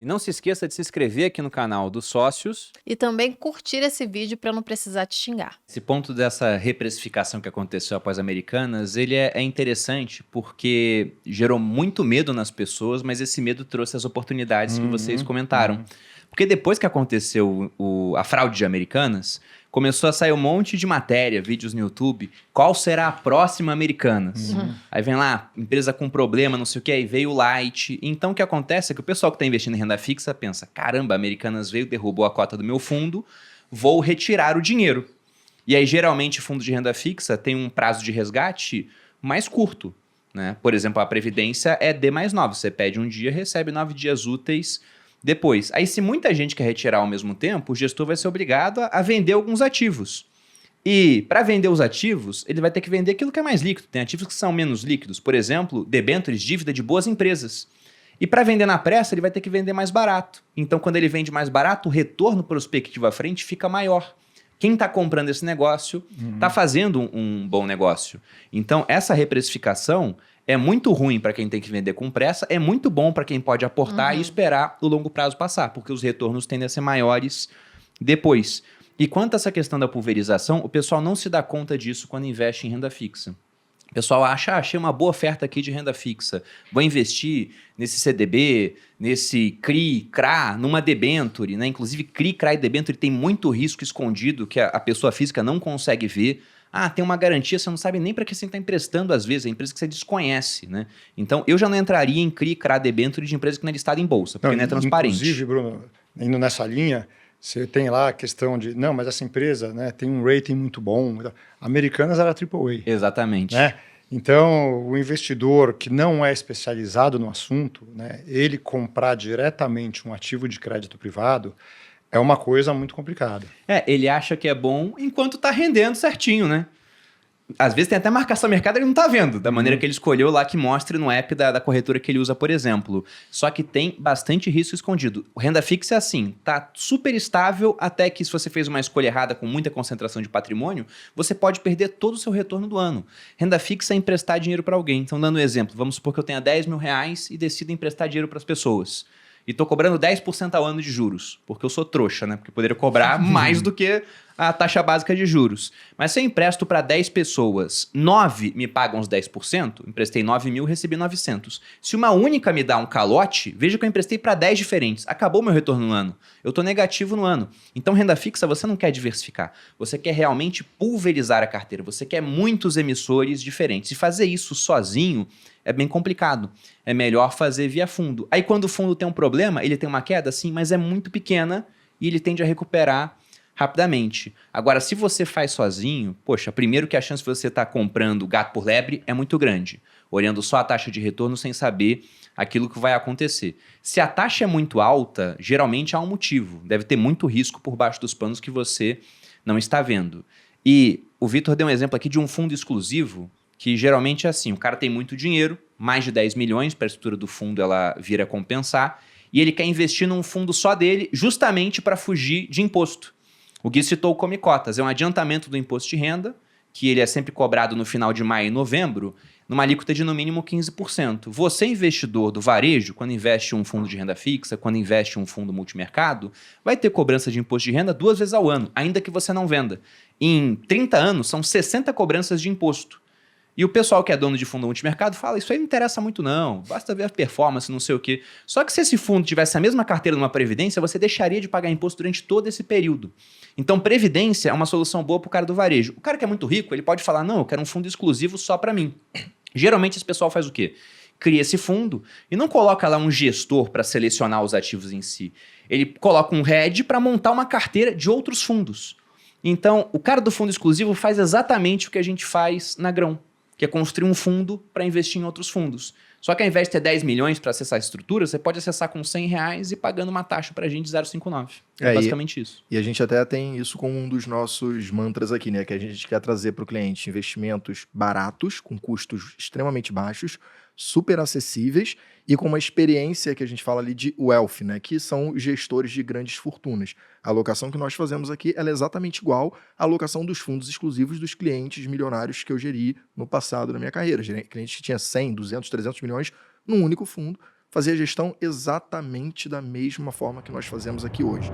E não se esqueça de se inscrever aqui no canal dos sócios. E também curtir esse vídeo para não precisar te xingar. Esse ponto dessa reprecificação que aconteceu após Americanas, ele é interessante porque gerou muito medo nas pessoas, mas esse medo trouxe as oportunidades que vocês comentaram. Porque depois que aconteceu a fraude de Americanas, começou a sair um monte de matéria, vídeos no YouTube. Qual será a próxima Americanas? Aí vem lá, empresa com problema, não sei o que, aí veio o Light. Então o que acontece é que o pessoal que está investindo em renda fixa pensa, caramba, Americanas veio, derrubou a cota do meu fundo, vou retirar o dinheiro. E aí geralmente fundo de renda fixa tem um prazo de resgate mais curto, né? Por exemplo, a Previdência é D+9, você pede um dia, recebe 9 dias úteis depois. Aí se muita gente quer retirar ao mesmo tempo, o gestor vai ser obrigado a vender alguns ativos. E para vender os ativos, ele vai ter que vender aquilo que é mais líquido. Tem ativos que são menos líquidos. Por exemplo, debêntures, dívida de boas empresas. E para vender na pressa, ele vai ter que vender mais barato. Então, quando ele vende mais barato, o retorno prospectivo à frente fica maior. Quem está comprando esse negócio está fazendo um bom negócio. Então, essa reprecificação é muito ruim para quem tem que vender com pressa, é muito bom para quem pode aportar e esperar o longo prazo passar, porque os retornos tendem a ser maiores depois. E quanto a essa questão da pulverização, o pessoal não se dá conta disso quando investe em renda fixa. O pessoal acha, achei uma boa oferta aqui de renda fixa, vou investir nesse CDB, nesse CRI, CRA, numa debenture, né? Inclusive CRI, CRA e debenture tem muito risco escondido que a pessoa física não consegue ver. Ah, tem uma garantia, você não sabe nem para que você está emprestando às vezes, é empresa que você desconhece, né? Então, eu já não entraria em CRI, CRA, debenture de empresa que não é listada em bolsa, porque não é transparente. Inclusive, Bruno, indo nessa linha, você tem lá a questão de, não, mas essa empresa, né, tem um rating muito bom. Americanas era AAA. Exatamente. Né? Então, o investidor que não é especializado no assunto, né, ele comprar diretamente um ativo de crédito privado é uma coisa muito complicada. Ele acha que é bom enquanto está rendendo certinho, né? Às vezes tem até marcação mercado e ele não está vendo, da maneira que ele escolheu lá que mostre no app da corretora que ele usa, por exemplo. Só que tem bastante risco escondido. O renda fixa é assim, tá super estável até que se você fez uma escolha errada com muita concentração de patrimônio, você pode perder todo o seu retorno do ano. Renda fixa é emprestar dinheiro para alguém. Então, dando um exemplo, vamos supor que eu tenha 10 mil reais e decido emprestar dinheiro para as pessoas. E estou cobrando 10% ao ano de juros, porque eu sou trouxa, né? Porque eu poderia cobrar mais do que a taxa básica de juros. Mas se eu empresto para 10 pessoas, 9 me pagam os 10%, emprestei 9 mil, recebi 900. Se uma única me dá um calote, veja que eu emprestei para 10 diferentes. Acabou meu retorno no ano. Eu estou negativo no ano. Então, renda fixa, você não quer diversificar. Você quer realmente pulverizar a carteira. Você quer muitos emissores diferentes. E fazer isso sozinho é bem complicado. É melhor fazer via fundo. Aí quando o fundo tem um problema, ele tem uma queda, sim, mas é muito pequena e ele tende a recuperar rapidamente. Agora, se você faz sozinho, poxa, primeiro que a chance de você estar comprando gato por lebre é muito grande, olhando só a taxa de retorno sem saber aquilo que vai acontecer. Se a taxa é muito alta, geralmente há um motivo. Deve ter muito risco por baixo dos panos que você não está vendo. E o Vitor deu um exemplo aqui de um fundo exclusivo, que geralmente é assim, o cara tem muito dinheiro, mais de 10 milhões, para a estrutura do fundo ela vir a compensar, e ele quer investir num fundo só dele, justamente para fugir de imposto. O Gui citou o Come Cotas, é um adiantamento do imposto de renda, que ele é sempre cobrado no final de maio e novembro, numa alíquota de no mínimo 15%. Você, investidor do varejo, quando investe em um fundo de renda fixa, quando investe em um fundo multimercado, vai ter cobrança de imposto de renda 2 vezes ao ano, ainda que você não venda. Em 30 anos, são 60 cobranças de imposto. E o pessoal que é dono de fundo multimercado fala, isso aí não interessa muito não, basta ver a performance, não sei o quê. Só que se esse fundo tivesse a mesma carteira numa previdência, você deixaria de pagar imposto durante todo esse período. Então, previdência é uma solução boa para o cara do varejo. O cara que é muito rico, ele pode falar, não, eu quero um fundo exclusivo só para mim. Geralmente esse pessoal faz o quê? Cria esse fundo e não coloca lá um gestor para selecionar os ativos em si. Ele coloca um head para montar uma carteira de outros fundos. Então, o cara do fundo exclusivo faz exatamente o que a gente faz na Grão, que é construir um fundo para investir em outros fundos. Só que ao invés de ter 10 milhões para acessar a estrutura, você pode acessar com 100 reais e pagando uma taxa para a gente de 0,59. É basicamente isso. E a gente até tem isso como um dos nossos mantras aqui, né? Que a gente quer trazer para o cliente investimentos baratos, com custos extremamente baixos, super acessíveis e com uma experiência que a gente fala ali de wealth, né? Que são gestores de grandes fortunas. A alocação que nós fazemos aqui ela é exatamente igual à alocação dos fundos exclusivos dos clientes milionários que eu geri no passado na minha carreira. Cliente que tinha 100, 200, 300 milhões num único fundo. fazer a gestão exatamente da mesma forma que nós fazemos aqui hoje.